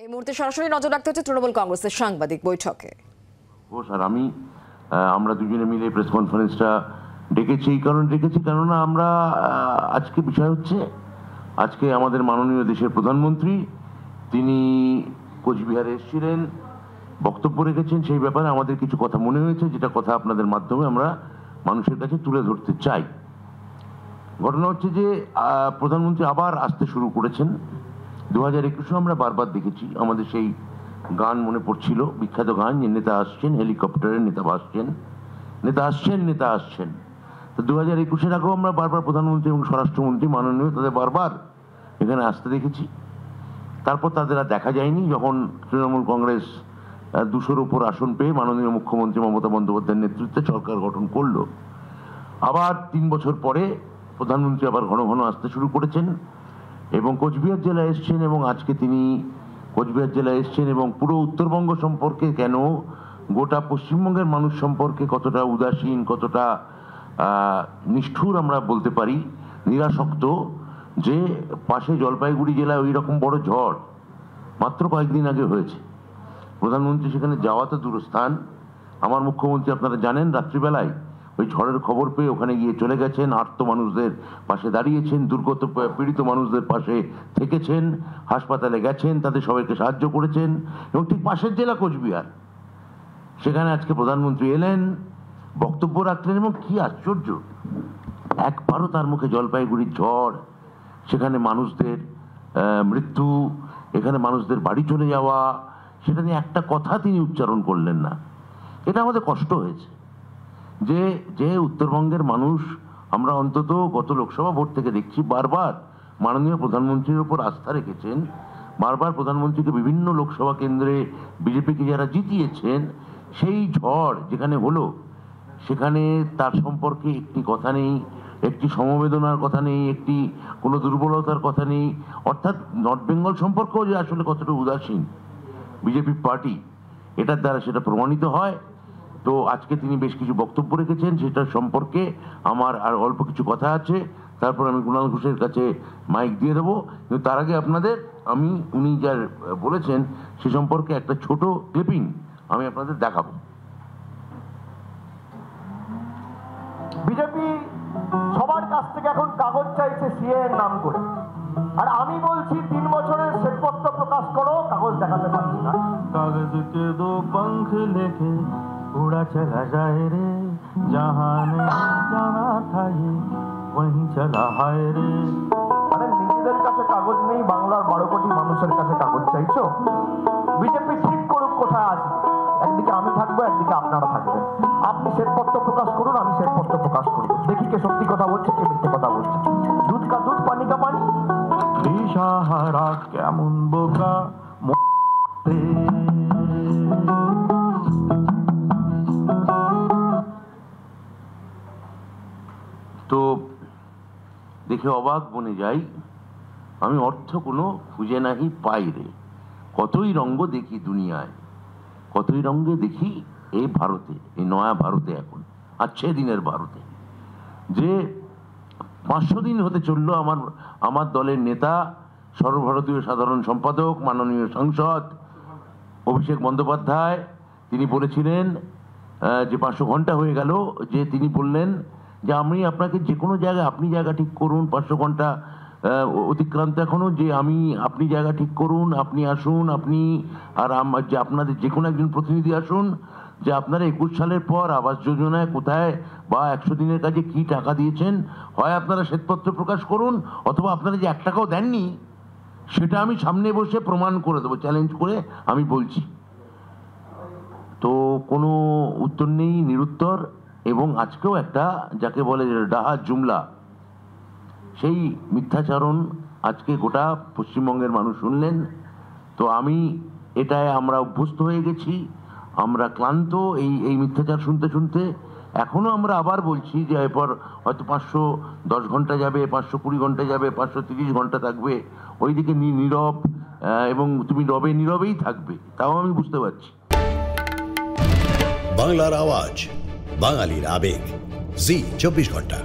এই মুহূর্তে সরাসরি নজর রাখতে হচ্ছে তৃণমূল কংগ্রেসের সাংবাদিক বৈঠকে। স্যার আমরা দুজনে মিলে প্রেস কনফারেন্সটা ডেকেছি, এই কারণে ডেকেছি কেননা আমরা আজকে বিষয় হচ্ছে আজকে আমাদের মাননীয় দেশের প্রধানমন্ত্রী তিনি কোচবিহারে এসেছিলেন, বক্তব্য রেখেছেন, সেই ব্যাপারে আমাদের কিছু কথা মনে হয়েছে, যেটা কথা আপনাদের মাধ্যমে আমরা মানুষের কাছে তুলে ধরতে চাই। ঘটনা হচ্ছে যে প্রধানমন্ত্রী আবার আসতে শুরু করেছেন। 2021-এ আমরা বারবার দেখেছি, আমাদের সেই গান মনে পড়ছিল, বিখ্যাত গান, যে নেতা আসছেন হেলিকপ্টারে, নেতা ভাসছেন, নেতা আসছেন, নেতা আসছেন। তো 2021-এর আগেও আমরা বারবার প্রধানমন্ত্রী এবং স্বরাষ্ট্রমন্ত্রী মাননীয় তাদের বারবার এখানে আসতে দেখেছি। তারপর তাদের আর দেখা যায়নি। যখন তৃণমূল কংগ্রেস 200-র উপর আসন পেয়ে মাননীয় মুখ্যমন্ত্রী মমতা বন্দ্যোপাধ্যায়ের নেতৃত্বে সরকার গঠন করলো, আবার 3 বছর পরে প্রধানমন্ত্রী আবার ঘন ঘন আসতে শুরু করেছেন এবং কোচবিহার জেলায় এসছেন। এবং আজকে তিনি কোচবিহার জেলায় এসছেন এবং পুরো উত্তরবঙ্গ সম্পর্কে কেন, গোটা পশ্চিমবঙ্গের মানুষ সম্পর্কে কতটা উদাসীন, কতটা নিষ্ঠুর আমরা বলতে পারি, নিরাসক্ত, যে পাশে জলপাইগুড়ি জেলায় ওই রকম বড় ঝড় মাত্র কয়েকদিন আগে হয়েছে। প্রধানমন্ত্রী সেখানে যাওয়া তো দূরস্থান, আমার মুখ্যমন্ত্রী আপনারা জানেন রাত্রিবেলায় ওই ঝড়ের খবর পেয়ে ওখানে গিয়ে চলে গেছেন, আর্ত মানুষদের পাশে দাঁড়িয়েছেন, দুর্গত পীড়িত মানুষদের পাশে থেকেছেন, হাসপাতালে গেছেন, তাদের সবাইকে সাহায্য করেছেন। এবং ঠিক পাশের জেলা কোচবিহার, সেখানে আজকে প্রধানমন্ত্রী এলেন, বক্তব্য রাখলেন এবং কি আশ্চর্য, একবারও তার মুখে জলপাইগুড়ির ঝড়, সেখানে মানুষদের মৃত্যু, এখানে মানুষদের বাড়ি চলে যাওয়া, সেটা নিয়ে একটা কথা তিনি উচ্চারণ করলেন না। এটা আমাদের কষ্ট হয়েছে যে উত্তরবঙ্গের মানুষ, আমরা অন্তত গত লোকসভা ভোট থেকে দেখছি বারবার মাননীয় প্রধানমন্ত্রীর উপর আস্থা রেখেছেন, বারবার প্রধানমন্ত্রীকে বিভিন্ন লোকসভা কেন্দ্রে বিজেপিকে যারা জিতিয়েছেন, সেই ঝড় যেখানে হলো সেখানে তার সম্পর্কে একটি কথা নেই, একটি সমবেদনার কথা নেই, একটি কোনো দুর্বলতার কথা নেই। অর্থাৎ নর্থ বেঙ্গল সম্পর্কেও যে আসলে কতটা উদাসীন বিজেপি পার্টি, এটার দ্বারা সেটা প্রমাণিত হয়। তো আজকে তিনি বেশ কিছু বক্তব্য রেখেছেন, সেটার সম্পর্কে আমার আর অল্প কিছু কথা আছে, তারপর আমি কুণাল ঘোষের কাছে মাইক দিয়ে দেবো। কিন্তু তার আগে আপনাদের উনি যা বলেছেন সে সম্পর্কে একটা ছোট ক্লিপিং আমি আপনাদের দেখাবো। বিজেপি সবার কাছ থেকে এখন কাগজ চাইছে সিএ এর নাম করে, আর আমি বলছি 3 বছরের শ্বেতপত্র প্রকাশ করো, কাগজ দেখাতে পারছি না। कागज के 2 पंख लेके उड़ा चला जाए रे, जहां नहीं जाना था ये वहीं चला हाय रे। আরে নিজেদের কাছে কাগজ নেই, বাংলার 12 কোটি মানুষের কাছে কাগজ চাইছো? বিজেপি ঠিক করুক কোথায় আসবে, একদিকে আমি থাকবো, একদিকে আপনারা থাকবেন। আপনি শ্বেতপত্র প্রকাশ করুন, আমি শ্বেতপত্র প্রকাশ করবো, দেখি কে সত্যি কথা বলছে, কে মিথ্যে কথা বলছে। দুধ কা দুধ, পানি কা পানি। দিশাহারা কেমন বোকা তো দেখে অবাক বনে যাই, আমি অর্থ কোনো খুঁজে নাহি পাই রে, কতই রঙ্গ দেখি দুনিয়ায়, কতই রঙ্গে দেখি এই ভারতে, এই নয়া ভারতে, এখন আছে দিনের ভারতে। যে 500 দিন হতে চললো আমার দলের নেতা, সর্বভারতীয় সাধারণ সম্পাদক, মাননীয় সাংসদ অভিষেক বন্দ্যোপাধ্যায়, তিনি বলেছিলেন যে 500 ঘন্টা হয়ে গেল, যে তিনি বললেন যে আমি আপনাকে যে কোনো জায়গায়, আপনি জায়গা ঠিক করুন, 500 ঘন্টা অতিক্রান্ত এখনো, যে আপনি জায়গা ঠিক করুন, আপনি আসুন, আপনি আর যে আপনাদের যে কোনো একজন প্রতিনিধি আসুন, যে আপনারা 21 সালের পর আবাস যোজনায় কোথায় বা 100 দিনের কাজে কি টাকা দিয়েছেন, হয় আপনারা শ্বেতপত্র প্রকাশ করুন, অথবা আপনারা যে 1 টাকাও দেননি সেটা আমি সামনে বসে প্রমাণ করে দেবো, চ্যালেঞ্জ করে আমি বলছি। তো কোনো উত্তর নেই, নিরুত্তর। এবং আজকেও একটা যাকে বলে ডাহা জুমলা, সেই মিথ্যাচারণ আজকে গোটা পশ্চিমবঙ্গের মানুষ শুনলেন। তো এটায় আমরা অভ্যস্ত হয়ে গেছি, আমরা ক্লান্ত এই মিথ্যাচার শুনতে শুনতে। এখনো আমরা আবার বলছি যে এরপর হয়তো 510 ঘন্টা যাবে, 520 ঘন্টা যাবে, 530 ঘন্টা থাকবে, ওইদিকে নীরব, এবং তুমি নীরবেই থাকবে, তাও আমি বুঝতে পারছি। বাংলার আওয়াজ, বাঙালির আবেগ, জি 24 ঘন্টা।